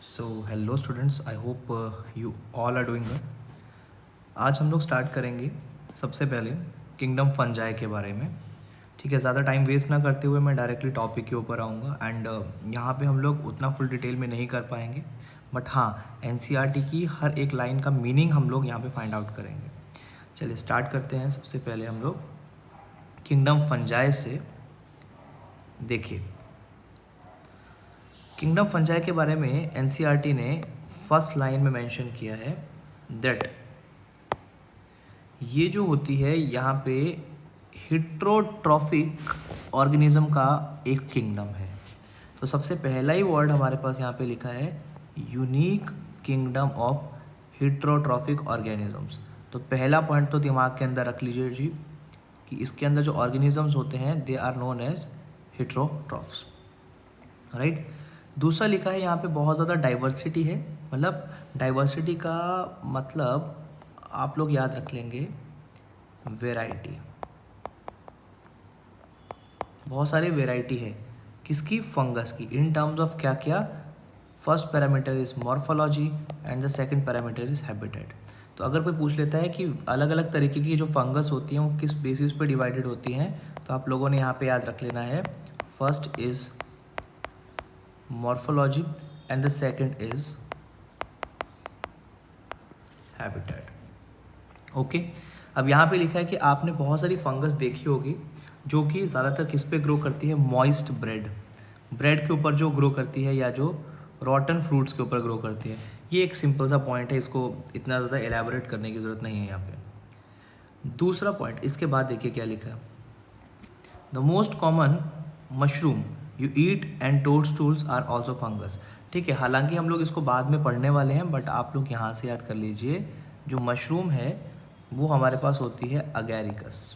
So hello students, I hope you all are doing good. आज हम लोग start करेंगे सबसे पहले किंगडम फंजाई के बारे में। ठीक है, ज़्यादा टाइम वेस्ट ना करते हुए मैं डायरेक्टली टॉपिक के ऊपर आऊँगा एंड यहाँ पे हम लोग उतना फुल डिटेल में नहीं कर पाएंगे, बट हाँ एनसीईआरटी की हर एक लाइन का मीनिंग हम लोग यहाँ पे फाइंड आउट करेंगे। चलिए स्टार्ट करते हैं। सबसे पहले हम लोग किंगडम फंजाई से देखिए। किंगडम फंजाई के बारे में एनसीईआरटी ने फर्स्ट लाइन में मेंशन किया है दैट ये जो होती है यहाँ पे हिट्रोट्रॉफिक ऑर्गेनिज्म का एक किंगडम है। तो सबसे पहला ही वर्ड हमारे पास यहाँ पे लिखा है unique kingdom of heterotrophic organisms. तो पहला पॉइंट तो दिमाग के अंदर रख लीजिए जी कि इसके अंदर जो ऑर्गेनिजम्स होते हैं they are known as heterotrophs, right. दूसरा लिखा है यहाँ पे बहुत ज़्यादा डाइवर्सिटी है। मतलब डाइवर्सिटी का मतलब आप लोग याद रख लेंगे वेराइटी। बहुत सारी वेराइटी है किसकी? फंगस की। इन टर्म्स ऑफ क्या क्या? First parameter is morphology and the second parameter is habitat. तो अगर कोई पूछ लेता है कि अलग अलग तरीके की जो फंगस होती हैं वो किस बेसिस पे डिवाइडेड होती हैं, तो आप लोगों ने यहाँ पे याद रख लेना है first is morphology and the second is habitat। Okay, अब यहाँ पे लिखा है कि आपने बहुत सारी फंगस देखी होगी जो कि ज़्यादातर किस पे ग्रो करती है? मॉइस्ट ब्रेड के ऊपर जो ग्रो करती है या जो रॉटन फ्रूट्स के ऊपर ग्रो करती है। ये एक सिंपल सा पॉइंट है, इसको इतना ज़्यादा एलैबोरेट करने की ज़रूरत नहीं है यहाँ पे। दूसरा पॉइंट इसके बाद देखिए क्या लिखा है, the most common mushroom you eat and toadstools are also fungus. ठीक है, हालांकि हम लोग इसको बाद में पढ़ने वाले हैं, बट आप लोग यहाँ से याद कर लीजिए जो मशरूम है वो हमारे पास होती है अगैरिकस।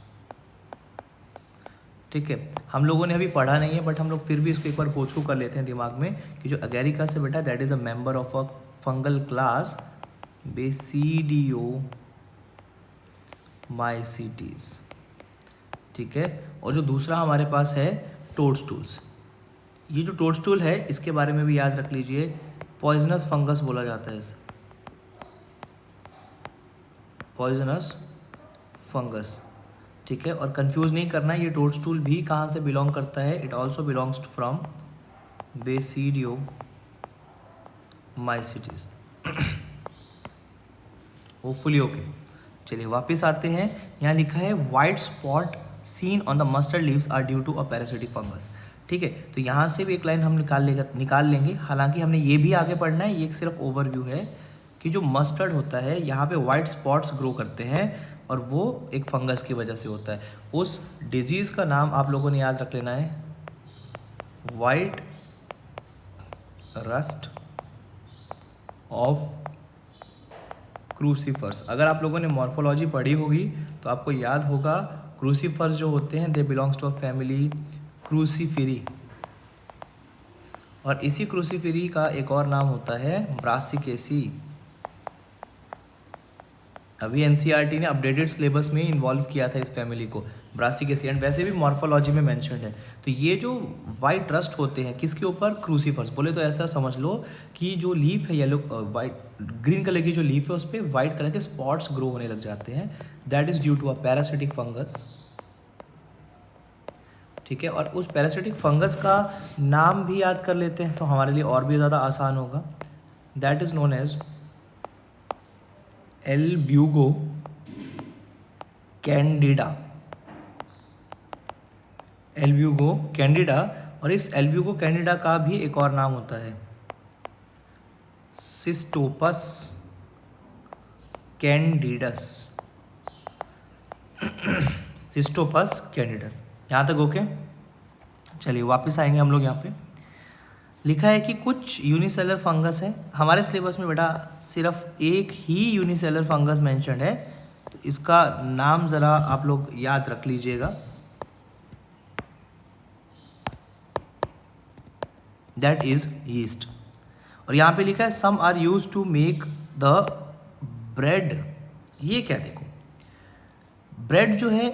ठीक है, हम लोगों ने अभी पढ़ा नहीं है बट हम लोग फिर भी इसको एक बार गो थ्रू कर लेते हैं दिमाग में कि जो अगैरिकस है बेटा that is a member of a fungal class basidio mycetes. ठीक है, और जो दूसरा हमारे पास है टोडस्टूल्स। ये जो टोडस्टूल है इसके बारे में भी याद रख लीजिए, पॉइजनस फंगस बोला जाता है इसे, पॉइजनस फंगस। ठीक है, और कंफ्यूज नहीं करना, ये टोडस्टूल भी कहाँ से बिलोंग करता है? It also belongs from basidiomycetes. Hopefully okay. चलिए वापस आते हैं, यहाँ लिखा है white spot seen on the mustard leaves are due to a parasitic fungus. ठीक है, तो यहाँ से भी एक लाइन हम निकाल लेंगे। हालांकि हमने ये भी आगे पढ़ना है, ये एक सिर्फ ओवरव्यू है कि जो मस्टर्ड होता है यहाँ पे वाइट स्पॉट्स ग्रो करते हैं और वो एक फंगस की वजह से होता है। उस डिजीज़ का नाम आप लोगों ने याद रख लेना है वाइट रस्ट ऑफ क्रूसीफर्स। अगर आप लोगों ने मॉर्फोलॉजी पढ़ी होगी तो आपको याद होगा क्रूसीफर्स जो होते हैं they belongs to a family Cruciferae, और इसी क्रूसीफेरी का एक और नाम होता है ब्रासिकेसी। अभी एनसीईआरटी ने अपडेटेड सिलेबस में इन्वॉल्व किया था इस फैमिली को, ब्रासिकेसी, एंड वैसे भी मॉर्फोलॉजी में मेंशन्ड है। तो ये जो वाइट रस्ट होते हैं किसके ऊपर? क्रूसीफर्स। बोले तो ऐसा समझ लो कि जो लीफ है येलो वाइट ग्रीन कलर की जो लीफ है उस पर वाइट कलर के स्पॉट्स ग्रो होने लग जाते हैं, that is due to a parasitic fungus. ठीक है, और उस पैरासिटिक फंगस का नाम भी याद कर लेते हैं तो हमारे लिए और भी ज़्यादा आसान होगा। That is known as albugo candida. Albugo candida, और इस एल्ब्यूगो कैंडिडा का भी एक और नाम होता है सिस्टोपस कैंडिडस। सिस्टोपस कैंडिडस, यहाँ तक ओके। चलिए वापस आएंगे हम लोग। यहाँ पे लिखा है कि कुछ यूनिसेलर फंगस है। हमारे सिलेबस में बेटा सिर्फ एक ही यूनिसेलर फंगस मेंशन्ड है, तो इसका नाम ज़रा आप लोग याद रख लीजिएगा, दैट इज यीस्ट। और यहाँ पे लिखा है some are used to make the bread. ये क्या? देखो ब्रेड जो है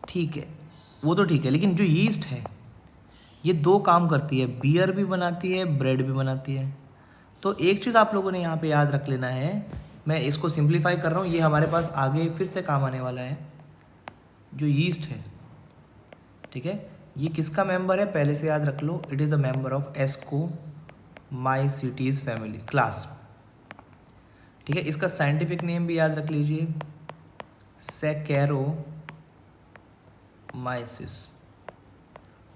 ठीक है, वो तो ठीक है, लेकिन जो यीस्ट है ये दो काम करती है, बियर भी बनाती है ब्रेड भी बनाती है। तो एक चीज़ आप लोगों ने यहाँ पे याद रख लेना है, मैं इसको सिंप्लीफाई कर रहा हूँ, ये हमारे पास आगे फिर से काम आने वाला है। जो यीस्ट है, ठीक है, ये किसका मेंबर है पहले से याद रख लो, it is a member of ascomycetes family class, ठीक है। इसका साइंटिफिक नेम भी याद रख लीजिए, सैकेरोमाइसिस,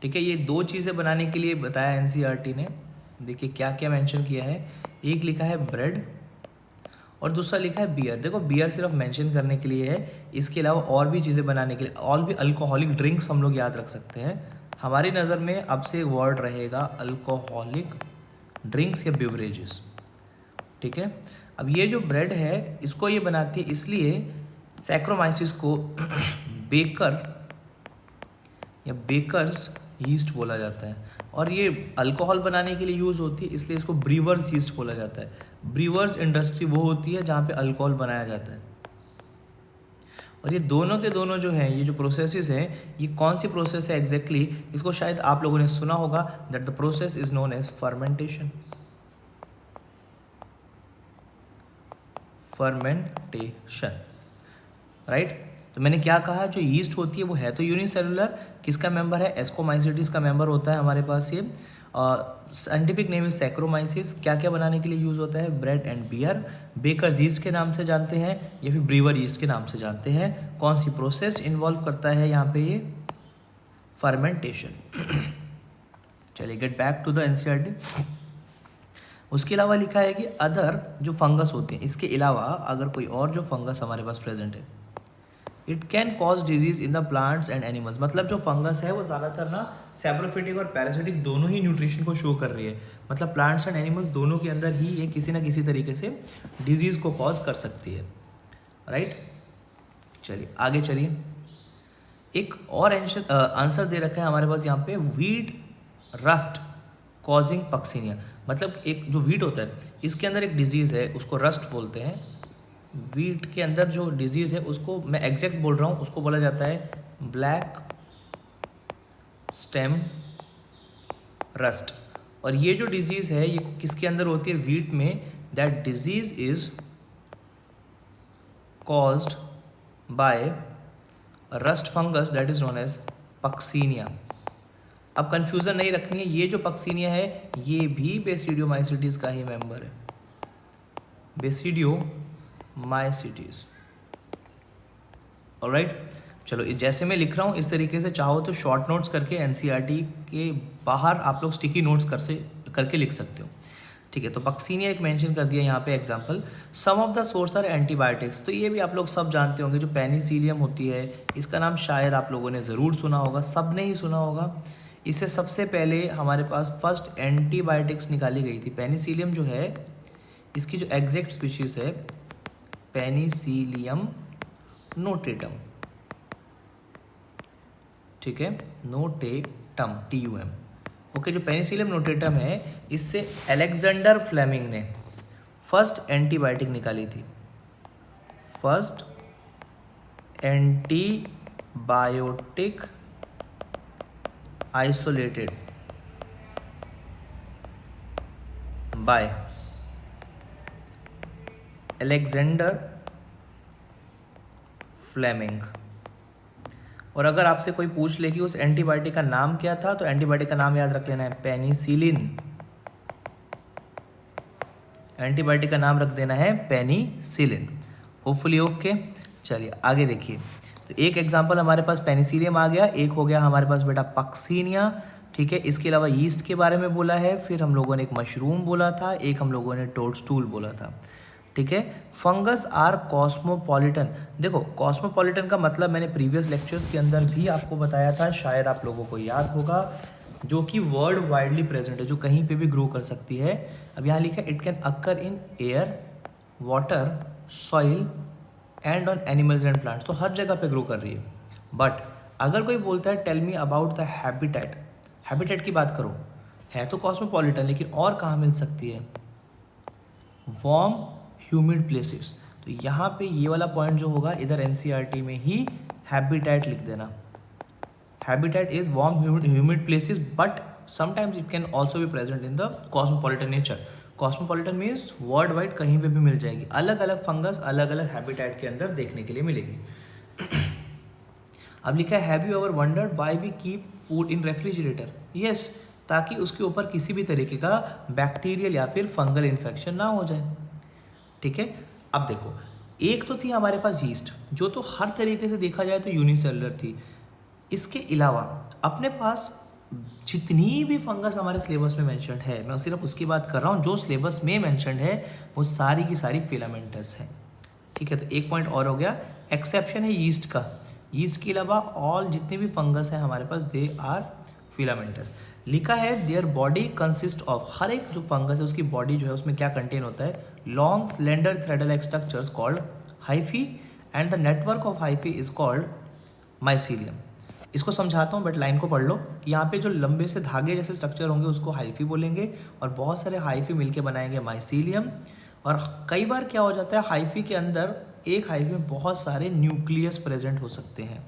ठीक है। ये दो चीज़ें बनाने के लिए बताया एनसीईआरटी ने, देखिए क्या क्या मेंशन किया है, एक लिखा है ब्रेड और दूसरा लिखा है बियर। देखो बियर सिर्फ मेंशन करने के लिए है, इसके अलावा और भी चीज़ें बनाने के लिए, और भी अल्कोहलिक ड्रिंक्स हम लोग याद रख सकते हैं। हमारी नज़र में अब से वर्ड रहेगा अल्कोहलिक ड्रिंक्स या बिवरेजेस, ठीक है। अब ये जो ब्रेड है इसको ये बनाती है, इसलिए सैक्रोमाइसिस को बेकर या बेकर्स यीस्ट बोला जाता है, और ये अल्कोहल बनाने के लिए यूज़ होती है, इसलिए इसको ब्रीवर्स यीस्ट बोला जाता है। ब्रीवर्स इंडस्ट्री वो होती है जहाँ पे अल्कोहल बनाया जाता है। और ये दोनों के दोनों जो हैं, ये जो प्रोसेसेस हैं, ये कौन सी प्रोसेस है एग्जैक्टली, इसको शायद आप लोगों ने सुना होगा, that the process is known as fermentation. Fermentation, right. तो मैंने क्या कहा, जो यीस्ट होती है वो है तो यूनिसेलुलर, किसका मेंबर है, एस्कोमाइसीटीज का मेंबर होता है हमारे पास ये। Scientific name is saccharomyces. क्या क्या बनाने के लिए यूज़ होता है, bread and beer. Bakers yeast के नाम से जानते हैं या फिर ब्रीवर यीस्ट के नाम से जानते हैं। कौन सी प्रोसेस इन्वॉल्व करता है यहाँ पे, ये फर्मेंटेशन। चलिए get back to the NCERT. उसके अलावा लिखा है कि अदर जो फंगस होते हैं, इसके अलावा अगर कोई और जो फंगस हमारे पास प्रेजेंट है, it can cause disease in the plants and animals. मतलब जो फंगस है वो ज़्यादातर ना सैप्रोफिटिक और पैरासिटिक दोनों ही न्यूट्रिशन को शो कर रही है, मतलब प्लांट्स एंड एनिमल्स दोनों के अंदर ही ये किसी ना किसी तरीके से डिजीज़ को कॉज कर सकती है, राइट। चलिए आगे चलिए, एक और आंसर दे रखा है हमारे पास यहाँ पे, वीट रस्ट कॉजिंग पक्सीनिया। मतलब एक जो वीट होता है इसके अंदर एक डिजीज़ है, उसको रस्ट बोलते हैं। वीट के अंदर जो डिजीज़ है उसको मैं एग्जैक्ट बोल रहा हूँ, उसको बोला जाता है ब्लैक स्टेम रस्ट। और ये जो डिजीज़ है ये किसके अंदर होती है, वीट में। That disease is caused by rust fungus that is known as puccinia. अब कंफ्यूजन नहीं रखनी है, ये जो पक्सीनिया है ये भी बेसिडियोमाइसीटीज का ही मेंबर है, बेसिडियोमाइसीटीज, ऑलराइट। चलो जैसे मैं लिख रहा हूँ इस तरीके से, चाहो तो शॉर्ट नोट्स करके एनसीईआरटी के बाहर आप लोग स्टिकी नोट्स करके लिख सकते हो, ठीक है। तो पक्सीनिया एक मेंशन कर दिया यहाँ पे example. Some of the sources are antibiotics, तो ये भी आप लोग सब जानते होंगे, जो पेनिसिलियम होती है इसका नाम शायद आप लोगों ने ज़रूर सुना होगा, सब ने ही सुना होगा। इससे सबसे पहले हमारे पास फर्स्ट एंटीबायोटिक्स निकाली गई थी। पेनिसिलियम जो है इसकी जो एग्जैक्ट स्पीशीज़ है पेनिसिलियम नोटेटम, ठीक है, नोटेटम TUM, ओके। जो पेनिसिलियम नोटेटम है इससे अलेक्जेंडर फ्लेमिंग ने फर्स्ट एंटीबायोटिक निकाली थी, first antibiotic isolated by Alexander Fleming. और अगर आपसे कोई पूछ ले कि उस एंटीबायोटिक का नाम क्या था, तो एंटीबायोटिक का नाम याद रख लेना है पेनिसिलिन। एंटीबायोटिक का नाम रख देना है पेनिसिलिन, होपफुली ओके। चलिए आगे देखिए, तो एक एग्जांपल हमारे पास पेनिसिलियम आ गया, एक हो गया हमारे पास बेटा पक्सीनिया, ठीक है। इसके अलावा यीस्ट के बारे में बोला है, फिर हम लोगों ने एक मशरूम बोला था, एक हम लोगों ने टोडस्टूल बोला था, ठीक है। Fungus are cosmopolitan. देखो कॉस्मोपॉलिटन का मतलब मैंने प्रीवियस लेक्चर्स के अंदर भी आपको बताया था, शायद आप लोगों को याद होगा, जो कि वर्ल्ड वाइडली प्रेजेंट है, जो कहीं पे भी ग्रो कर सकती है। अब यहाँ लिखा है it can occur in air, water, soil and on animals and plants, तो हर जगह पे ग्रो कर रही है। बट अगर कोई बोलता है tell me about the habitat, habitat की बात करो, है तो कॉस्मोपॉलिटन लेकिन और कहाँ मिल सकती है, वार्म ह्यूमिड प्लेसेस। तो यहाँ पे ये वाला पॉइंट जो होगा इधर एनसीईआरटी में ही हैबिटेट लिख देना। Habitat is warm humid places, but sometimes it can also be present in the cosmopolitan nature. Cosmopolitan means world wide कहीं पे भी मिल जाएगी, अलग अलग फंगस अलग अलग हैबिटेट के अंदर देखने के लिए मिलेगी। अब लिखा है have you ever wondered why we keep food in refrigerator? Yes, ताकि उसके ऊपर किसी भी तरीके का बैक्टीरियल या फिर फंगल इन्फेक्शन ना हो जाए। ठीक है, अब देखो एक तो थी हमारे पास यीस्ट, जो तो हर तरीके से देखा जाए तो यूनिसेलुलर थी। इसके अलावा अपने पास जितनी भी फंगस हमारे सिलेबस में मेंशन्ड है, मैं सिर्फ उसकी बात कर रहा हूँ जो सिलेबस में मेंशन्ड है, वो सारी की सारी फिलामेंटस है। ठीक है, तो एक पॉइंट और हो गया, एक्सेप्शन है यीस्ट का। यीस्ट के अलावा ऑल जितने भी फंगस है हमारे पास दे आर फिलामेंटस। लिखा है देयर बॉडी कंसिस्ट ऑफ, हर एक जो फंगस है उसकी बॉडी जो है उसमें क्या कंटेन होता है, long slender thread like structures called hyphae and the network of hyphae is called mycelium. इसको समझाता हूँ बट लाइन को पढ़ लो। यहाँ पे जो लंबे से धागे जैसे स्ट्रक्चर होंगे उसको हाइफी बोलेंगे, और बहुत सारे हाइफी मिलके बनाएंगे माइसीलियम। और कई बार क्या हो जाता है, हाइफी के अंदर एक हाइफी में बहुत सारे न्यूक्लियस प्रेजेंट हो सकते हैं,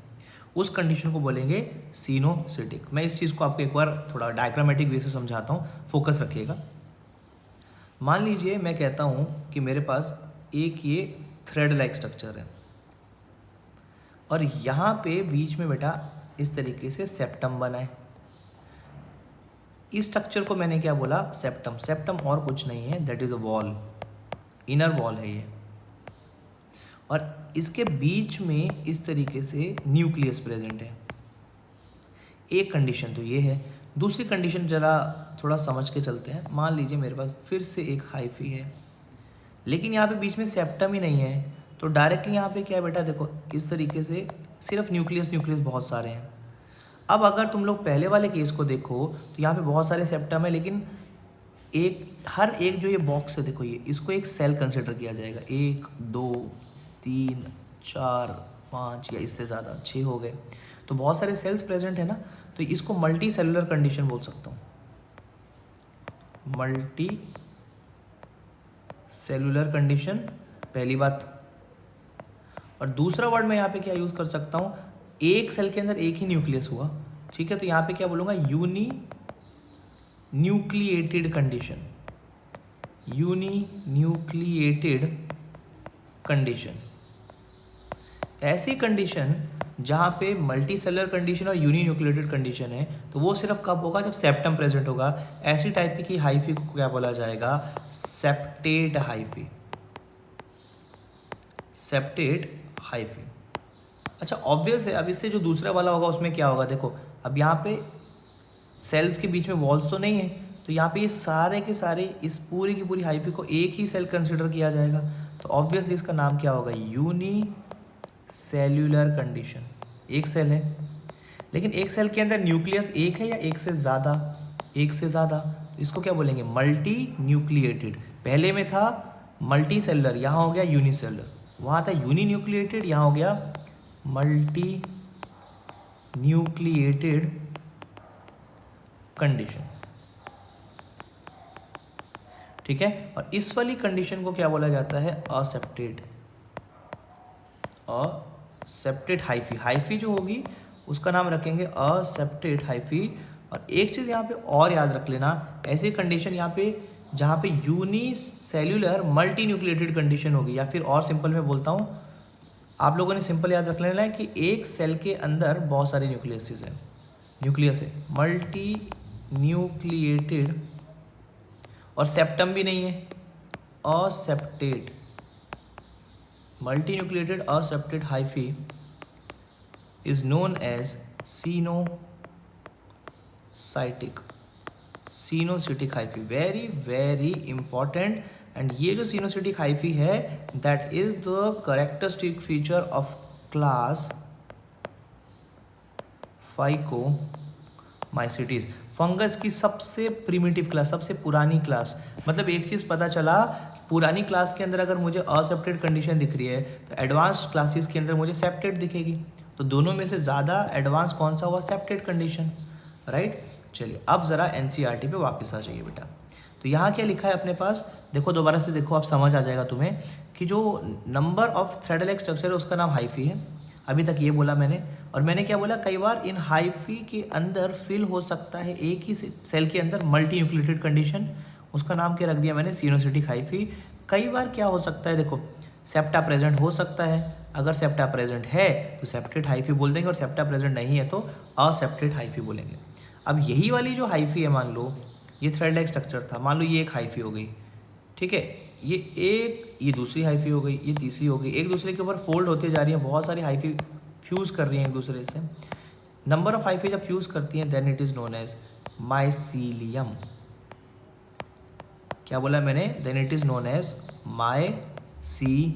उस कंडीशन को बोलेंगे सिनोसिटिक। मैं इस चीज़ को आपको एक बार थोड़ा डायग्रामेटिक वे से समझाता हूँ, फोकस रखिएगा। मान लीजिए मैं कहता हूँ कि मेरे पास एक ये थ्रेड लाइक स्ट्रक्चर है, और यहाँ पे बीच में बेटा इस तरीके से सेप्टम बना है। इस स्ट्रक्चर को मैंने क्या बोला, सेप्टम। सेप्टम और कुछ नहीं है, that is a wall, inner wall है ये, और इसके बीच में इस तरीके से न्यूक्लियस प्रेजेंट है। एक कंडीशन तो ये है। दूसरी कंडीशन जरा थोड़ा समझ के चलते हैं। मान लीजिए मेरे पास फिर से एक हाइफी है, लेकिन यहाँ पे बीच में सेप्टम ही नहीं है, तो डायरेक्टली यहाँ पे क्या है बेटा, देखो इस तरीके से सिर्फ न्यूक्लियस बहुत सारे हैं। अब अगर तुम लोग पहले वाले केस को देखो तो यहाँ पे बहुत सारे सेप्टम है, लेकिन हर एक जो ये बॉक्स है देखो, ये इसको एक सेल कंसिडर किया जाएगा। 1 2 3 4 5 या इससे ज़्यादा 6 हो गए, तो बहुत सारे सेल्स प्रेजेंट है ना, तो इसको मल्टी सेलुलर कंडीशन बोल सकता हूँ, मल्टी सेलुलर कंडीशन, पहली बात। और दूसरा वर्ड मैं यहाँ पे क्या यूज़ कर सकता हूँ, एक सेल के अंदर एक ही न्यूक्लियस हुआ, ठीक है, तो यहाँ पे क्या बोलूँगा, uninucleated condition, uninucleated condition. ऐसी कंडीशन जहाँ पे मल्टी सेलुलर कंडीशन और यूनी न्यूक्लिएटेड कंडीशन है, तो वो सिर्फ कब होगा, जब सेप्टम प्रेजेंट होगा। ऐसी टाइप की हाइफी को क्या बोला जाएगा, सेप्टेट हाइफी, सेप्टेट हाइफी। अच्छा ऑब्वियस है, अब इससे जो दूसरा वाला होगा उसमें क्या होगा, देखो अब यहाँ पे सेल्स के बीच में वॉल्स तो नहीं है, तो यहाँ पे ये सारे के सारे इस पूरी की पूरी हाइफी को एक ही सेल कंसिडर किया जाएगा, तो ऑब्वियसली इसका नाम क्या होगा, यूनी सेल्यूलर कंडीशन। एक सेल है, लेकिन एक सेल के अंदर न्यूक्लियस एक है या एक से ज़्यादा, एक से ज़्यादा, तो इसको क्या बोलेंगे, मल्टी न्यूक्लिएटेड। पहले में था मल्टी सेलुलर, यहाँ हो गया यूनिसेलुलर, वहाँ था यूनी न्यूक्लिएटेड, यहाँ हो गया मल्टी न्यूक्लिएटेड कंडीशन। ठीक है, और इस वाली कंडीशन को क्या बोला जाता है, असेप्टेड, असेप्टेड हाइफी। हाइफी जो होगी उसका नाम रखेंगे असेप्टेड हाइफी। और एक चीज़ यहाँ पे और याद रख लेना, ऐसी कंडीशन यहाँ पे जहाँ पे unicellular multinucleated condition होगी, या फिर और सिंपल में बोलता हूँ, आप लोगों ने सिंपल याद रख लेना है कि एक सेल के अंदर बहुत सारी न्यूक्लियस है, मल्टी न्यूक्लिएटेड, और सेप्टम भी नहीं है, aseptate, multi nucleated aseptate hyphae is known as coenocytic hyphae. Very very important. And ये जो सिनोसिटिक हाइफी है, that is the characteristic feature of class phycomycetes, fungus की सबसे प्रिमिटिव क्लास, सबसे पुरानी क्लास। मतलब एक चीज़ पता चला, पुरानी क्लास के अंदर अगर मुझे असेप्टेड कंडीशन दिख रही है, तो एडवांस क्लासेस के अंदर मुझे सेप्टेड दिखेगी, तो दोनों में से ज़्यादा एडवांस कौन सा हुआ, सेप्टेड कंडीशन, राइट। चलिए अब ज़रा एनसीईआरटी पे वापस आ जाइए बेटा। तो यहाँ क्या लिखा है अपने पास, देखो दोबारा से देखो, आप समझ आ जाएगा तुम्हें कि जो number of thread like structure है उसका नाम हाइफी है। अभी तक ये बोला मैंने, और मैंने क्या बोला, कई बार इन हाइफी के अंदर फिल हो सकता है एक ही सेल के अंदर मल्टी न्यूक्लिएटेड कंडीशन, उसका नाम क्या रख दिया मैंने, सिनोसिटिक हाइफी। कई बार क्या हो सकता है, देखो सेप्टा प्रेजेंट हो सकता है, अगर सेप्टा प्रेजेंट है तो सेप्टेड हाइफी बोल देंगे, और सेप्टा प्रेजेंट नहीं है तो असेप्टेड हाइफी बोलेंगे। अब यही वाली जो हाइफी है, मान लो ये थ्रेड लाइक स्ट्रक्चर था, मान लो ये एक हाइफी हो गई, ठीक है, ये दूसरी हाइफी हो गई, ये तीसरी हो गई, एक दूसरे के ऊपर फोल्ड होते जा रही हैं, बहुत सारी हाइफी फ्यूज़ कर रही हैं एक दूसरे से। नंबर ऑफ हाइफी जब फ्यूज़ करती हैं then it is known as mycelium. क्या बोला मैंने, then it is known as mycelium.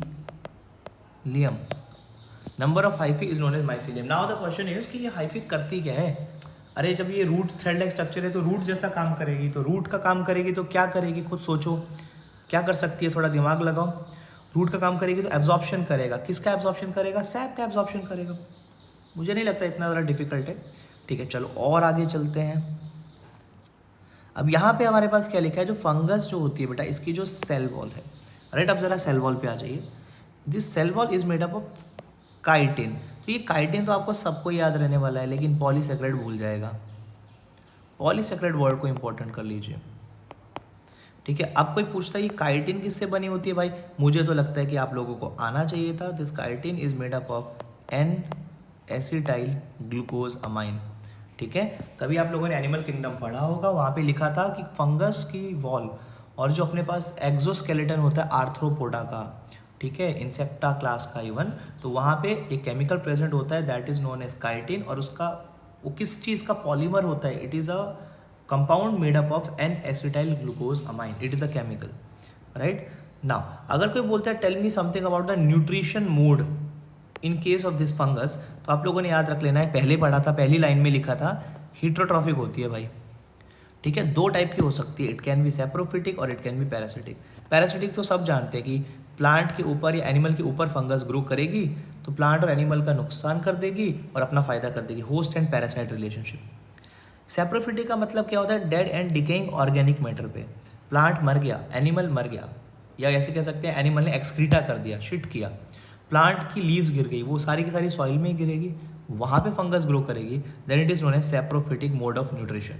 Number of hyphae is known as mycelium. Now the question is कि ये हाइफी करती क्या है। अरे जब ये रूट थ्रेड लाइक स्ट्रक्चर है तो रूट जैसा काम करेगी, तो रूट का काम करेगी तो क्या करेगी, खुद सोचो क्या कर सकती है, थोड़ा दिमाग लगाओ। रूट का काम करेगी तो एब्जॉर्प्शन करेगा, किसका एब्जॉर्प्शन करेगा, सैप का एब्जॉर्प्शन करेगा। मुझे नहीं लगता इतना ज़्यादा डिफिकल्ट है, ठीक है। चलो और आगे चलते हैं। अब यहाँ पे हमारे पास क्या लिखा है, जो फंगस जो होती है बेटा, इसकी जो सेल वॉल है, राइट। अब जरा सेल वॉल पे आ जाइए। This cell wall is made up of chitin. तो ये काइटिन तो आपको सबको याद रहने वाला है, लेकिन पॉलीसेक्राइड भूल जाएगा। पॉलीसेक्राइड वर्ड को इंपॉर्टेंट कर लीजिए, ठीक है। अब कोई पूछता है ये काइटिन किससे बनी होती है भाई, मुझे तो लगता है कि आप लोगों को आना चाहिए था। This chitin is made up of N acetyl glucosamine, ठीक है। कभी आप लोगों ने एनिमल किंगडम पढ़ा होगा, वहाँ पे लिखा था कि फंगस की वॉल और जो अपने पास एक्सोस्केलेटन होता है आर्थ्रोपोडा का, ठीक है, इंसेक्टा क्लास का इवन, तो वहाँ पे एक केमिकल प्रेजेंट होता है that is known as chitin, और उसका वो किस चीज़ का पॉलीमर होता है, it is a compound made up of N acetyl glucosamine, it is a chemical, right. Now अगर कोई बोलता है tell me something about the nutrition mode in case of this fungus, तो आप लोगों ने याद रख लेना है, पहले पढ़ा था, पहली लाइन में लिखा था हीट्रोट्रॉफिक होती है भाई, ठीक है। दो टाइप की हो सकती है, इट कैन बी सैप्रोफिटिक और it can be parasitic. Parasitic तो सब जानते हैं कि प्लांट के ऊपर या एनिमल के ऊपर फंगस ग्रो करेगी तो प्लांट और एनिमल का नुकसान कर देगी और अपना फायदा कर देगी, host and parasite relationship. Saprophytic का मतलब क्या होता है, dead and decaying organic matter पे, प्लांट मर गया, एनिमल मर गया, या ऐसे कह सकते हैं एनिमल ने एक्सक्रीटा कर दिया, शिट किया, प्लांट की लीव्स गिर गई, वो सारी की सारी सॉइल में ही गिरेगी, वहाँ पे फंगस ग्रो करेगी, then it is known as saprophytic mode of nutrition.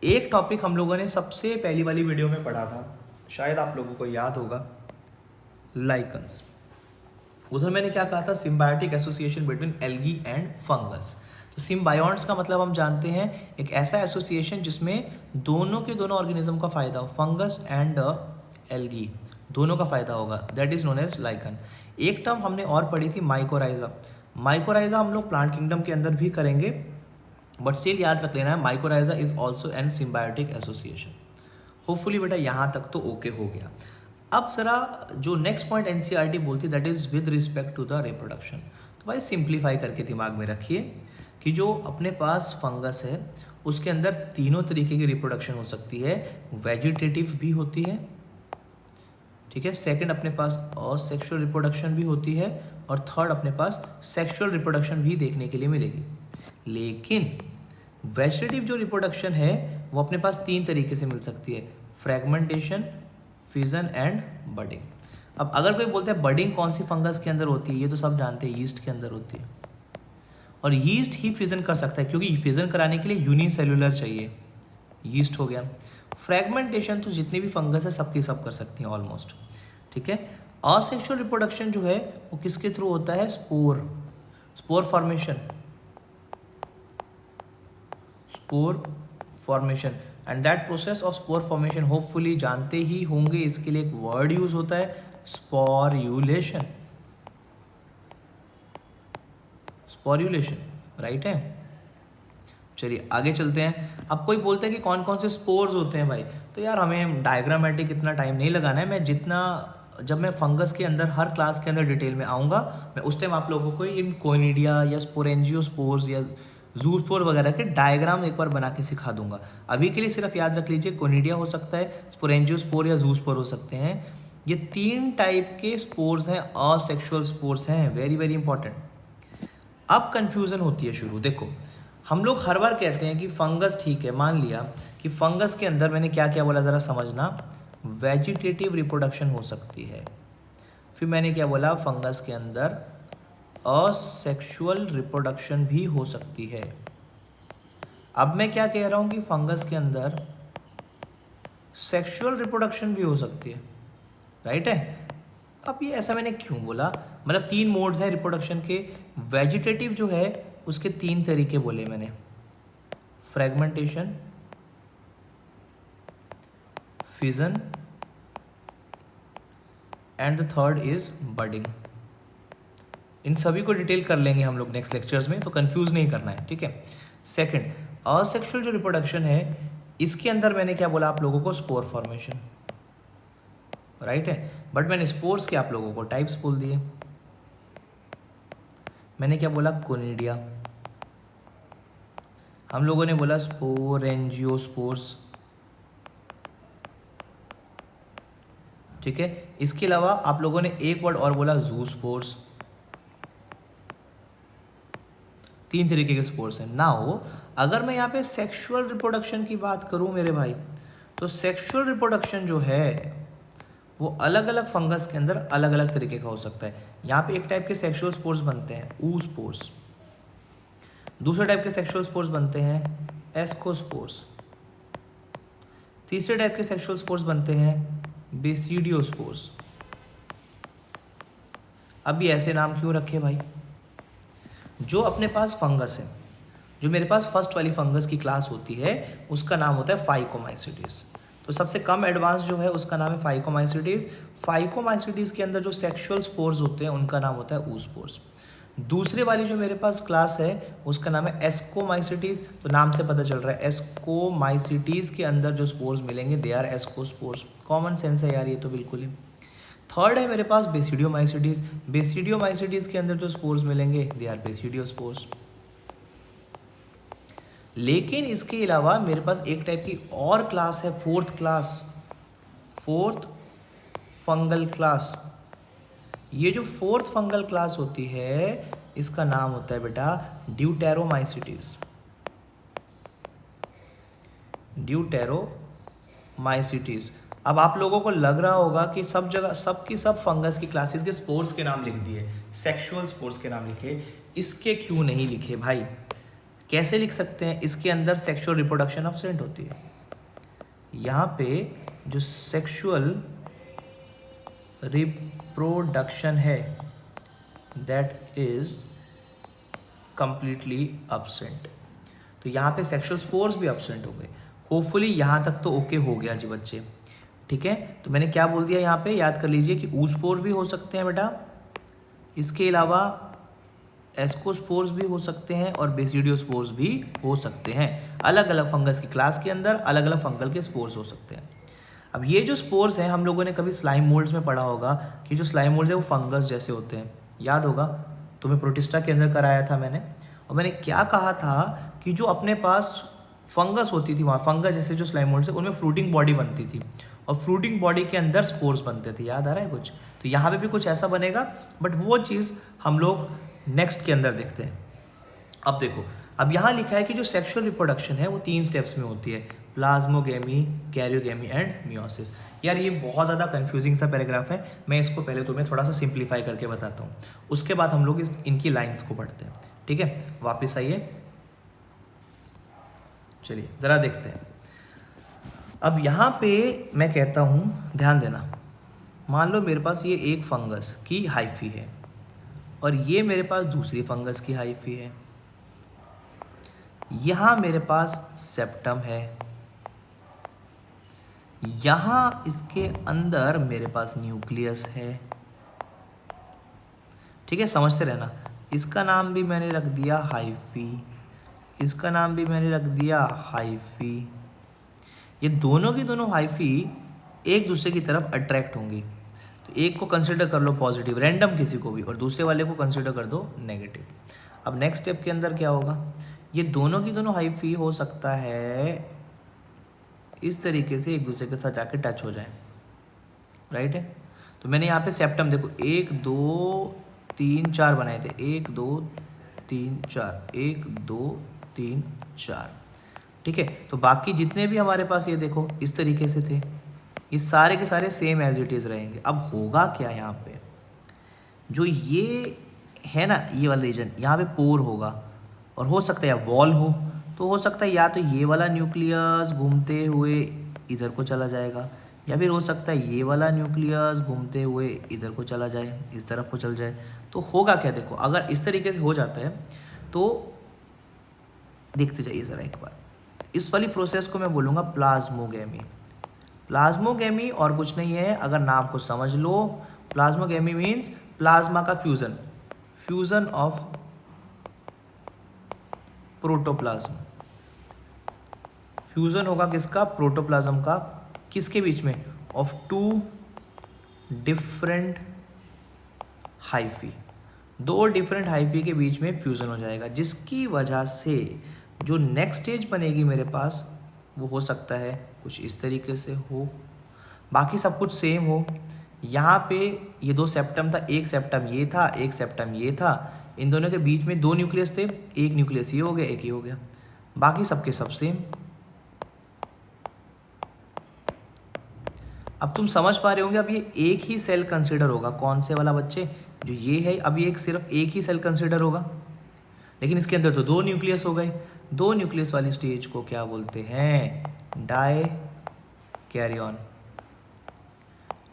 एक टॉपिक हम लोगों ने सबसे पहली वाली वीडियो में पढ़ा था, शायद आप लोगों को याद होगा, लाइकन्स। उधर मैंने क्या कहा था, symbiotic association between algae and fungus. तो सिम्बायोन्ट्स का मतलब हम जानते हैं एक ऐसा एसोसिएशन जिसमें दोनों के दोनों ऑर्गेनिज्म का फायदा हो, फंगस एंड एल्गी दोनों का फायदा होगा, that is known as lichen. एक टर्म हमने और पढ़ी थी माइकोराइजा। माइकोराइजा हम लोग प्लांट किंगडम के अंदर भी करेंगे, बट स्टिल याद रख लेना है mycorrhiza is also an symbiotic association. Hopefully बेटा यहाँ तक तो ओके हो गया। अब जरा जो नेक्स्ट पॉइंट एनसीईआरटी बोलती है that is with respect to the reproduction. तो भाई सिंप्लीफाई करके दिमाग में रखिए कि जो अपने पास फंगस है उसके अंदर तीनों तरीके की रिप्रोडक्शन हो सकती है, वेजिटेटिव भी होती है, ठीक है, सेकंड अपने पास असेक्सुअल रिप्रोडक्शन भी होती है, और थर्ड अपने पास सेक्सुअल रिप्रोडक्शन भी देखने के लिए मिलेगी। लेकिन वेजिटेटिव जो रिप्रोडक्शन है वो अपने पास तीन तरीके से मिल सकती है, फ्रेगमेंटेशन, फिजन एंड बडिंग। अब अगर कोई बोलता है बडिंग कौन सी फंगस के अंदर होती है, ये तो सब जानते हैं यीस्ट के अंदर होती है, और यीस्ट ही फिजन कर सकता है क्योंकि फिजन कराने के लिए यूनिसेल्युलर चाहिए, यीस्ट हो गया। फ्रेगमेंटेशन तो जितनी भी फंगस है सबकी सब कर सकती हैं ऑलमोस्ट, ठीक है। असेक्सुअल रिप्रोडक्शन जो है वो किसके थ्रू होता है, spore formation and that process of spore formation hopefully जानते ही होंगे, इसके लिए एक वर्ड यूज होता है स्पोर्यूलेशन, राइट है। चलिए आगे चलते हैं। अब कोई बोलते हैं कि कौन कौन से स्पोर्स होते हैं भाई, तो यार हमें डायग्रामेटिक इतना टाइम नहीं लगाना है, मैं जितना जब मैं फंगस के अंदर हर क्लास के अंदर डिटेल में आऊँगा मैं उस टाइम आप लोगों को इन कोनिडिया या स्पोरेंजियोस्पोर्स या जूस्पोर वगैरह के डायग्राम एक बार बना के सिखा दूंगा। अभी के लिए सिर्फ याद रख लीजिए कोनिडिया हो सकता है, स्पोरेंजियोस्पोर या जूस्पोर हो सकते हैं, ये तीन टाइप के स्पोर्स हैं, असेक्सुअल स्पोर्स हैं, वेरी वेरी इंपॉर्टेंट। अब कन्फ्यूज़न होती है शुरू, देखो हम लोग हर बार कहते हैं कि फंगस, ठीक है मान लिया कि फंगस के अंदर मैंने क्या क्या बोला ज़रा समझना, वेजिटेटिव रिप्रोडक्शन हो सकती है, फिर मैंने क्या बोला फंगस के अंदर असेक्सुअल रिप्रोडक्शन भी हो सकती है। अब मैं क्या कह रहा हूँ कि फंगस के अंदर सेक्सुअल रिप्रोडक्शन भी हो सकती है, राइट है। अब ये ऐसा मैंने क्यों बोला, मतलब 3 मोड्स हैं रिप्रोडक्शन के। वेजिटेटिव जो है उसके 3 तरीके बोले मैंने, fragmentation, fission and the third is budding. इन सभी को डिटेल कर लेंगे हम लोग नेक्स्ट लेक्चर्स में, तो कंफ्यूज नहीं करना है, ठीक है। सेकंड, असेक्सुअल जो रिप्रोडक्शन है इसके अंदर मैंने क्या बोला आप लोगों को, स्पोर फॉर्मेशन, राइट है। बट मैंने स्पोर्स के आप लोगों को टाइप्स बोल दिए। मैंने क्या बोला, कोनिडिया, हम लोगों ने बोला स्पोरेंजियोस्पोर्स, ठीक है। इसके अलावा आप लोगों ने एक वर्ड और बोला, जूस्पोर्स। 3 तरीके के स्पोर्स हैं। नाउ अगर मैं यहाँ पे सेक्सुअल रिप्रोडक्शन की बात करूँ मेरे भाई, तो सेक्सुअल रिप्रोडक्शन जो है वो अलग अलग फंगस के अंदर अलग अलग तरीके का हो सकता है। यहाँ पे एक टाइप के सेक्सुअल स्पोर्स बनते हैं, ऊ स्पोर्स। दूसरे टाइप के सेक्सुअल स्पोर्स बनते हैं, एस्कोस्पोर्स। तीसरे टाइप के सेक्सुअल स्पोर्स बनते हैं, बेसिडियोस्पोर्स। अब ये ऐसे नाम क्यों रखे भाई, जो अपने पास फंगस है, जो मेरे पास फर्स्ट वाली फंगस की क्लास होती है उसका नाम होता है फाइकोमाइसीटीज। तो सबसे कम एडवांस जो है उसका नाम है फाइकोमाइसीटीज। फाइकोमाइसीटीज के अंदर जो सेक्सुअल स्पोर्स होते हैं उनका नाम होता है ऊस्पोर्स। दूसरे वाली जो मेरे पास क्लास है उसका नाम है एस्कोमाइसीटीज। तो नाम से पता चल रहा है एस्कोमाइसीटीज के अंदर जो स्पोर्स मिलेंगे they are ascospores. Common sense है यार ये तो बिल्कुल ही। थर्ड है मेरे पास बेसिडियोमाइसीटीज। बेसिडियोमाइसीटीज के अंदर जो स्पोर्स मिलेंगे दे आर बेसिडियोस्पोर्स। लेकिन इसके अलावा मेरे पास एक टाइप की और क्लास है, fourth class, fourth fungal class. ये जो फोर्थ फंगल क्लास होती है इसका नाम होता है बेटा ड्यूटेरोमाइसीटीज। ड्यूटेरोमाइसीटीज। अब आप लोगों को लग रहा होगा कि सब जगह सब फंगस की क्लासेस के स्पोर्स के नाम लिख दिए, सेक्सुअल स्पोर्स के नाम लिखे, इसके क्यों नहीं लिखे भाई? कैसे लिख सकते हैं? इसके अंदर सेक्सुअल रिप्रोडक्शन अब्सेंट होती है। यहाँ पे जो सेक्सुअल रिप्रोडक्शन है दैट इज कंप्लीटली अब्सेंट। तो यहाँ पे सेक्सुअल स्पोर्स भी अब्सेंट हो गए। होपफुली यहाँ तक तो ओके हो गया जी बच्चे, ठीक है। तो मैंने क्या बोल दिया यहाँ पे, याद कर लीजिए कि ऊस्पोर भी हो सकते हैं बेटा, इसके अलावा एस्कोस्पोर्स भी हो सकते हैं और बेसिडियोस्पोर्स भी हो सकते हैं। अलग अलग फंगस की क्लास के अंदर अलग अलग फंगल के स्पोर्स हो सकते हैं। अब ये जो स्पोर्स हैं हम लोगों ने कभी स्लाइम मोल्ड्स में पढ़ा होगा कि जो स्लाइम मोल्ड्स है वो फंगस जैसे होते हैं, याद होगा तुम्हें प्रोटिस्टा के अंदर कराया था मैंने। और मैंने क्या कहा था कि जो अपने पास फंगस होती थी वहाँ फंगस जैसे जो स्लाइम मोल्ड्स है उनमें फ्रूटिंग बॉडी बनती थी और फ्रूटिंग बॉडी के अंदर स्पोर्स बनते थे, याद आ रहा है कुछ? तो यहाँ पे भी कुछ ऐसा बनेगा, बट वो चीज़ हम लोग नेक्स्ट के अंदर देखते हैं। अब देखो, अब यहाँ लिखा है कि जो सेक्सुअल रिप्रोडक्शन है वो 3 स्टेप्स में होती है, प्लाज्मोगेमी, कैरियोगेमी एंड मियोसिस। यार ये बहुत ज़्यादा कंफ्यूजिंग सा पैराग्राफ है, मैं इसको पहले तुम्हें थोड़ा सा सिंप्लीफाई करके बताता हूँ, उसके बाद हम लोग इनकी लाइन्स को पढ़ते हैं, ठीक है। वापस आइए, चलिए ज़रा देखते हैं। अब यहाँ पे मैं कहता हूँ ध्यान देना, मान लो मेरे पास ये एक फंगस की हाइफी है और ये मेरे पास दूसरी फंगस की हाइफी है। यहाँ मेरे पास सेप्टम है, यहाँ इसके अंदर मेरे पास न्यूक्लियस है, ठीक है। समझते रहना, इसका नाम भी मैंने रख दिया हाइफी, इसका नाम भी मैंने रख दिया हाइफी। ये दोनों की दोनों हाइफी एक दूसरे की तरफ अट्रैक्ट होंगी, तो एक को कंसिडर कर लो पॉजिटिव, रैंडम किसी को भी, और दूसरे वाले को कंसिडर कर दो नेगेटिव। अब नेक्स्ट स्टेप के अंदर क्या होगा, ये दोनों की दोनों हाइफी हो सकता है इस तरीके से एक दूसरे के साथ जाके टच हो जाए, राइट है। तो मैंने यहाँ पे सेप्टम देखो 1 2 3 4 बनाए थे, 1 2 3 4, 1 2 3 4, ठीक है। तो बाकी जितने भी हमारे पास ये देखो इस तरीके से थे, ये सारे के सारे सेम एज इट इज़ रहेंगे। अब होगा क्या यहाँ पे, जो ये है ना ये वाला रीजन, यहाँ पे पोर होगा और हो सकता है या वॉल हो, तो हो सकता है या तो ये वाला न्यूक्लियस घूमते हुए इधर को चला जाएगा, या फिर हो सकता है ये वाला न्यूक्लियस घूमते हुए इधर को चला जाए, इस तरफ को चल जाए। तो होगा क्या, देखो अगर इस तरीके से हो जाता है तो देखते जाइए ज़रा एक बार। इस वाली प्रोसेस को मैं बोलूँगा प्लाज्मोगेमी। प्लाज्मोगेमी और कुछ नहीं है, अगर नाम को समझ लो, प्लाज्मोगेमी मीन्स प्लाज्मा का fusion, fusion of protoplasm. Fusion होगा किसका, प्रोटोप्लाज्म का, किसके बीच में, ऑफ टू डिफरेंट हाइफी, दो डिफरेंट हाइफी के बीच में फ्यूज़न हो जाएगा, जिसकी वजह से जो नेक्स्ट स्टेज बनेगी मेरे पास वो हो सकता है कुछ इस तरीके से हो, बाकी सब कुछ सेम हो। यहाँ पे ये दो सेप्टम था, एक सेप्टम ये था, एक सेप्टम ये था, इन दोनों के बीच में दो न्यूक्लियस थे, एक न्यूक्लियस ये हो गया, एक ये हो गया, बाकी सबके सब सेम। अब तुम समझ पा रहे होंगे, अब ये एक ही सेल कंसिडर होगा, कौन से वाला बच्चे, जो ये है, अब ये सिर्फ एक ही सेल कंसिडर होगा, लेकिन इसके अंदर तो दो न्यूक्लियस हो गए। दो न्यूक्लियस वाली स्टेज को क्या बोलते हैं, डाई कैरियन।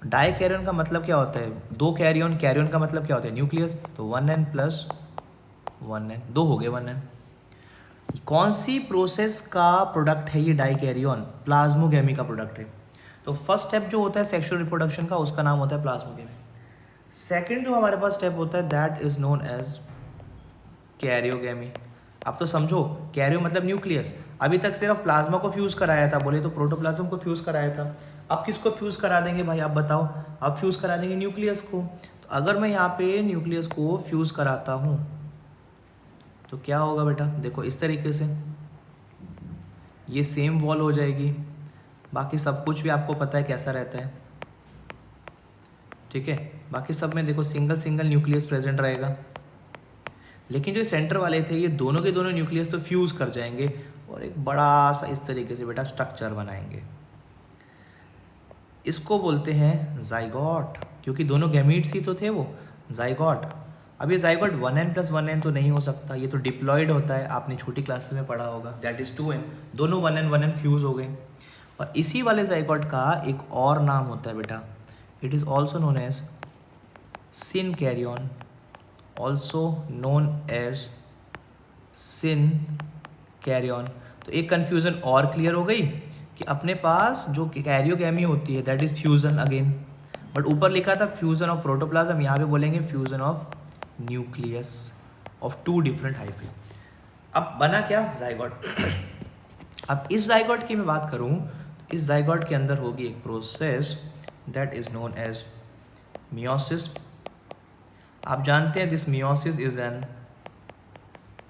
डाई कैरियन का मतलब क्या होता है, दो कैरियन, कैरियन का मतलब क्या होता है, न्यूक्लियस, तो 1n प्लस 1n, दो हो गए 1n। कौन सी प्रोसेस का प्रोडक्ट है ये डाई कैरियन, प्लाज्मोगेमी का प्रोडक्ट है। तो फर्स्ट स्टेप जो होता है सेक्सुअल रिप्रोडक्शन का, उसका नाम होता है प्लाज्मोगेमी। सेकंड जो हमारे पास स्टेप होता है that is known as karyogamy. अब तो समझो, कैरियो मतलब न्यूक्लियस, अभी तक सिर्फ प्लाज्मा को फ्यूज कराया था, बोले तो प्रोटोप्लाज्म को फ्यूज कराया था, अब किसको फ्यूज करा देंगे भाई, आप बताओ, अब फ्यूज करा देंगे न्यूक्लियस को। तो अगर मैं यहाँ पे न्यूक्लियस को फ्यूज कराता हूँ तो क्या होगा बेटा, देखो इस तरीके से ये सेम वॉल हो जाएगी, बाकी सब कुछ भी आपको पता है कैसा रहता है, ठीक है, बाकी सब में देखो सिंगल सिंगल न्यूक्लियस प्रेजेंट रहेगा, लेकिन जो सेंटर वाले थे ये दोनों के दोनों न्यूक्लियस तो फ्यूज कर जाएंगे और एक बड़ा सा इस तरीके से बेटा स्ट्रक्चर बनाएंगे। इसको बोलते हैं जाइगोट, क्योंकि दोनों गैमीट्स ही तो थे वो, जाइगोट। अब ये जाइगोट 1n प्लस 1n तो नहीं हो सकता, ये तो डिप्लॉयड होता है, आपने छोटी क्लासेस में पढ़ा होगा, दैट इज 2n, दोनों 1n फ्यूज हो गए। और इसी वाले जाइगोट का एक और नाम होता है बेटा, it is also known as synkaryon, also known as synkaryon. तो एक कन्फ्यूज़न और क्लियर हो गई कि अपने पास जो कैरियोगेमी होती है that is fusion again, but ऊपर लिखा था फ्यूज़न ऑफ प्रोटोप्लाज्म, यहाँ पे बोलेंगे fusion of nucleus of two different hyphae. अब बना क्या, जाइगोट। अब इस जाइगोट की मैं बात करूँ, इस जाइगोट के अंदर होगी एक process that is known as meiosis. आप जानते हैं this meiosis is an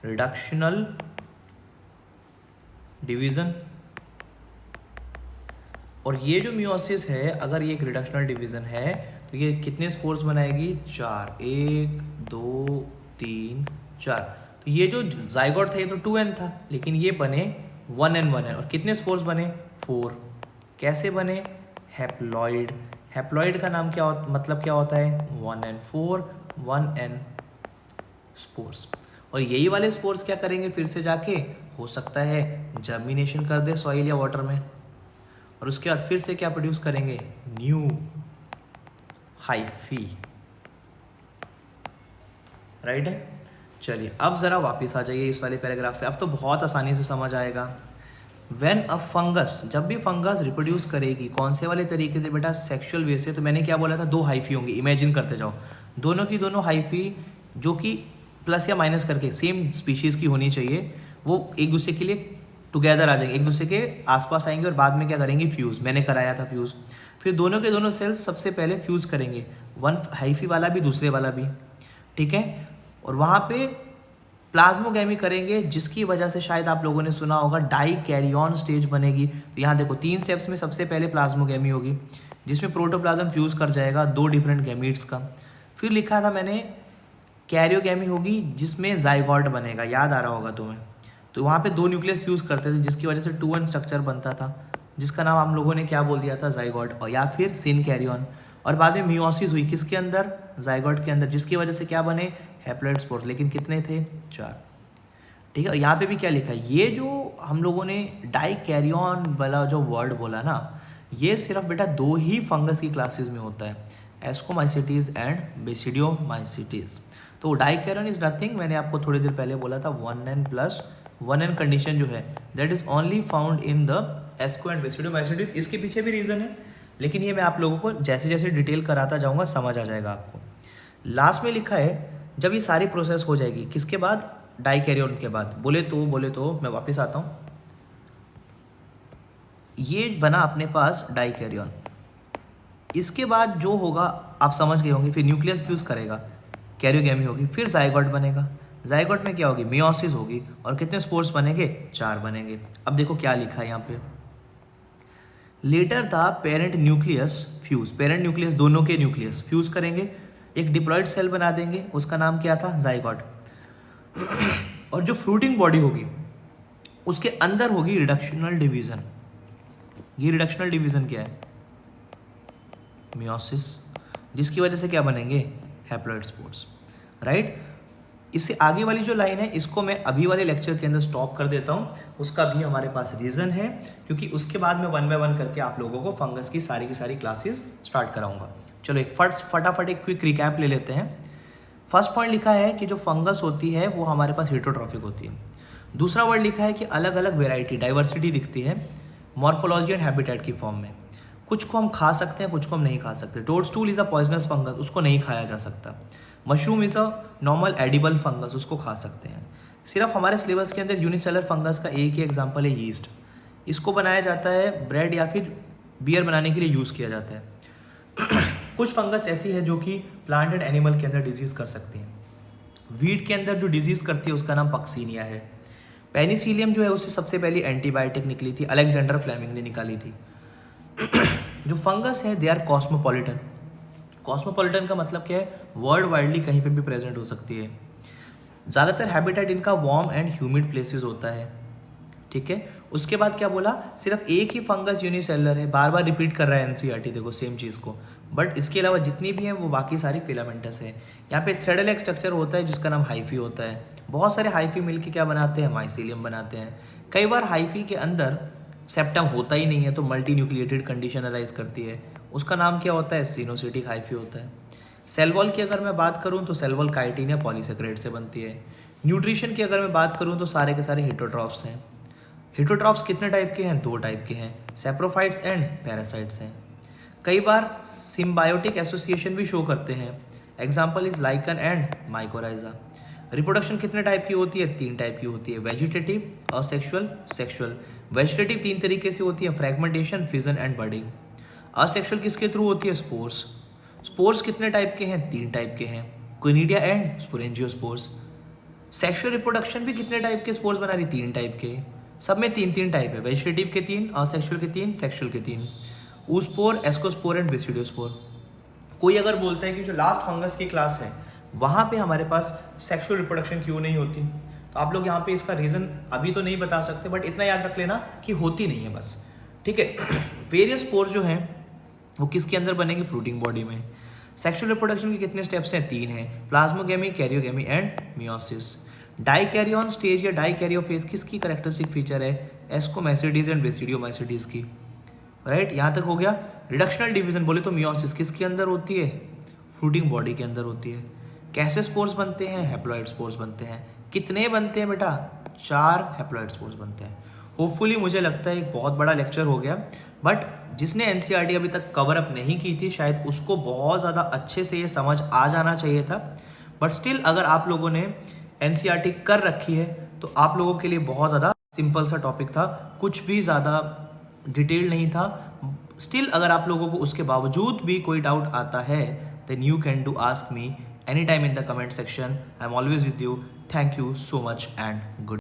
reductional division, और ये जो मियोसिस है, अगर ये एक रिडक्शनल डिवीज़न है तो ये कितने स्पोर्स बनाएगी, 4, 1 2 3 4। तो ये जो जाइगोट था ये तो 2n था, लेकिन ये बने 1n 1n, और कितने स्पोर्स बने, 4। कैसे बने, हैप्लॉइड। हैप्लॉइड का नाम क्या मतलब क्या होता है, 1n4 1n स्पोर्स। और यही वाले स्पोर्स क्या करेंगे, फिर से जाके हो सकता है जर्मिनेशन कर दे सॉइल या वाटर में, और उसके बाद फिर से क्या प्रोड्यूस करेंगे, न्यू हाइफी, राइट है। चलिए अब ज़रा वापस आ जाइए इस वाले पैराग्राफ पे, अब तो बहुत आसानी से समझ आएगा। व्हेन अ फंगस, जब भी फंगस रिप्रोड्यूस करेगी, कौन से वाले तरीके से बेटा, सेक्सुअल वे से। तो मैंने क्या बोला था, दो हाइफी होंगी, इमेजिन करते जाओ, दोनों की दोनों हाइफी जो कि प्लस या माइनस करके सेम स्पीशीज़ की होनी चाहिए, वो एक दूसरे के लिए टुगेदर आ जाएंगे, एक दूसरे के आसपास आएंगे और बाद में क्या करेंगे, फ्यूज़। मैंने कराया था फ्यूज़। फिर दोनों के दोनों सेल्स सबसे पहले फ्यूज़ करेंगे, वन हाइफी वाला भी दूसरे वाला भी, ठीक है, और वहाँ पे प्लाज्मोगेमी करेंगे, जिसकी वजह से शायद आप लोगों ने सुना होगा डाई कैरियन स्टेज बनेगी। तो यहाँ देखो 3 स्टेप्स में सबसे पहले प्लाज्मोगेमी होगी, जिसमें प्रोटोप्लाज्म फ्यूज़ कर जाएगा दो डिफरेंट गैमीट्स का। फिर लिखा था मैंने कैरियोगेमी होगी, जिसमें जाइगोट बनेगा, याद आ रहा होगा तुम्हें। तो वहाँ पे दो न्यूक्लियस फ्यूज़ करते थे, जिसकी वजह से 2n स्ट्रक्चर बनता था, जिसका नाम हम लोगों ने क्या बोल दिया था, जाइगोट, और या फिर सिन कैरियन। और बाद में मियोसिस हुई किसके अंदर, जाइगोट के अंदर, जिसकी वजह से क्या बने, हैप्लॉइड स्पोर्स, लेकिन कितने थे, 4। ठीक है। और यहाँ पे भी क्या लिखा है, ये जो हम लोगों ने डाई कैरियन वाला जो वर्ड बोला ना, ये सिर्फ बेटा 2 ही फंगस की क्लासेस में होता है, एस्कोमाइसिटीज एंड बेसिडियोमाइसिटीज। तो डाई कैरियन इज नथिंग, मैंने आपको थोड़ी देर पहले बोला था 1n+1n कंडीशन जो है that is only found in the asco and basidiomycetes. इसके पीछे भी रीज़न है, लेकिन ये मैं आप लोगों को जैसे जैसे डिटेल कराता जाऊँगा समझ आ जाएगा आपको। लास्ट में लिखा है जब ये सारी प्रोसेस हो जाएगी, किसके बाद, डाई कैरियन के बाद। बोले तो मैं वापस आता हूँ, ये बना अपने पास डाई कैरियन। इसके बाद जो होगा आप समझ गए होंगे, फिर न्यूक्लियस फ्यूज करेगा, कैरियोगेमी होगी, फिर जाइगोट बनेगा। जाइगोट में क्या होगी, मियोसिस होगी, और कितने स्पोर्स बनेंगे, 4 बनेंगे। अब देखो क्या लिखा है यहाँ पे, लेटर था parent nucleus fuse, parent nucleus दोनों के न्यूक्लियस फ्यूज करेंगे, एक डिप्लॉयड सेल बना देंगे, उसका नाम क्या था, जाइगोट। और जो फ्रूटिंग बॉडी होगी उसके अंदर होगी रिडक्शनल डिवीजन। ये रिडक्शनल डिवीजन क्या है, मियोसिस, जिसकी वजह से क्या बनेंगे, हैप्लॉइड स्पोर्स, राइट। इससे आगे वाली जो लाइन है इसको मैं अभी वाले लेक्चर के अंदर स्टॉप कर देता हूँ, उसका भी हमारे पास रीज़न है, क्योंकि उसके बाद मैं 1 बाय 1 करके आप लोगों को फंगस की सारी क्लासेस स्टार्ट कराऊंगा। चलो एक फटाफट एक क्विक रिकैप ले लेते हैं। फर्स्ट पॉइंट लिखा है कि जो फंगस होती है वो हमारे पास हेटरोट्रॉफिक होती है। दूसरा वर्ड लिखा है कि अलग अलग वेराइटी, डाइवर्सिटी दिखती है मॉर्फोलॉजी एंड हैबिटेट की फॉर्म में। कुछ को हम खा सकते हैं, कुछ को हम नहीं खा सकते। टोडस्टूल इज़ अ पॉइजनस फंगस, उसको नहीं खाया जा सकता। Mushroom is a normal edible fungus, उसको खा सकते हैं। सिर्फ हमारे सिलेबस के अंदर यूनिसेलर फंगस का एक ही एग्जाम्पल है यीस्ट, इसको बनाया जाता है ब्रेड या फिर बियर बनाने के लिए यूज़ किया जाता है। कुछ फंगस ऐसी है जो कि प्लांट एंड एनिमल के अंदर डिजीज़ कर सकती हैं। वीट के अंदर जो डिजीज़ करती है उसका नाम पक्सीनिया है। पेनिसिलियम जो है उससे सबसे पहली एंटीबायोटिक निकली थी, अलेक्जेंडर फ्लेमिंग ने निकाली थी। जो फंगस है दे आर कॉस्मोपॉलिटन। कॉस्मोपॉलिटन का मतलब क्या है, वर्ल्ड वाइडली कहीं पे भी प्रेजेंट हो सकती है। ज़्यादातर हैबिटेट इनका वार्म एंड ह्यूमिड प्लेसेस होता है, ठीक है। उसके बाद क्या बोला, सिर्फ एक ही फंगस यूनिसेलर है, बार बार रिपीट कर रहा है एनसीईआरटी, देखो सेम चीज़ को, बट इसके अलावा जितनी भी हैं वो बाकी सारी फिलामेंटस है। यहाँ पे थ्रेडल एक स्ट्रक्चर होता है जिसका नाम हाइफी होता है। बहुत सारे हाइफी मिलके क्या बनाते हैं, माइसीलियम बनाते हैं। कई बार हाइफी के अंदर सेप्टम होता ही नहीं है तो मल्टी न्यूक्लिएटेड कंडीशन अराइज करती है, उसका नाम क्या होता है, सिनोसिटिक हाइफी होता है। सेल वॉल की अगर मैं बात करूँ तो सेल वॉल काइटिन या पॉलीसेक्रेट से बनती है। न्यूट्रिशन की अगर मैं बात करूँ तो सारे के सारे हेटरोट्रॉफ्स हैं। हेटरोट्रॉफ्स कितने टाइप के हैं, 2 टाइप के हैं, सेप्रोफाइट्स एंड पैरासाइट्स हैं। कई बार सिम्बायोटिक एसोसिएशन भी शो करते हैं, example is lichen and mycorrhiza. Reproduction कितने टाइप की होती है, 3 टाइप की होती है, वेजिटेटिव, असेक्सुअल, सेक्सुअल। वेजिटेटिव 3 तरीके से होती है, fragmentation, fission and budding. Asexual किसके थ्रू होती है, स्पोर्स। स्पोर्स कितने टाइप के हैं, 3 टाइप के हैं, conidia and sporangiospores. Sexual reproduction भी कितने टाइप के स्पोर्स बना रही, 3 टाइप के, सब में 3 टाइप है, वेजिटेटिव के 3, असेक्सुअल के 3, सेक्सुअल के 3, ऊस्पोर, एस्कोस्पोर एंड बेसिडियोस्पोर। कोई अगर बोलता है कि जो लास्ट फंगस की क्लास है वहाँ पे हमारे पास सेक्सुअल रिप्रोडक्शन क्यों नहीं होती, तो आप लोग यहाँ पे इसका रीज़न अभी तो नहीं बता सकते, बट इतना याद रख लेना कि होती नहीं है बस, ठीक है। वेरियस स्पोर जो हैं वो किसके अंदर बनेंगे, फ्रूटिंग बॉडी में। सेक्सुअल रिप्रोडक्शन के कितने स्टेप्स हैं, 3 हैं, plasmogamy, karyogamy and meiosis. Dikaryon stage या डाइकैरियोफेज किसकी कैरेक्टरिस्टिक फीचर है, एस्कोमैसिडीज एंड बेसिडियोमाइसिडीज की, राइट। यहाँ तक हो गया। रिडक्शनल डिवीजन बोले तो मियोसिस किसके अंदर होती है, फ्रूटिंग बॉडी के अंदर होती है। कैसे स्पोर्स बनते हैं, हैप्लॉइड स्पोर्स बनते हैं। कितने बनते हैं बेटा, 4 हैप्लॉइड स्पोर्स बनते हैं। होपफुली मुझे लगता है एक बहुत बड़ा लेक्चर हो गया, बट जिसने एनसीईआरटी अभी तक कवर अप नहीं की थी शायद उसको बहुत ज़्यादा अच्छे से ये समझ आ जाना चाहिए था, बट स्टिल अगर आप लोगों ने एनसीईआरटी कर रखी है तो आप लोगों के लिए बहुत ज़्यादा सिंपल सा टॉपिक था, कुछ भी ज़्यादा डिटेल नहीं था। स्टिल अगर आप लोगों को उसके बावजूद भी कोई डाउट आता है then you can do ask me any time in the comment section. I am always with you. Thank you so much and good.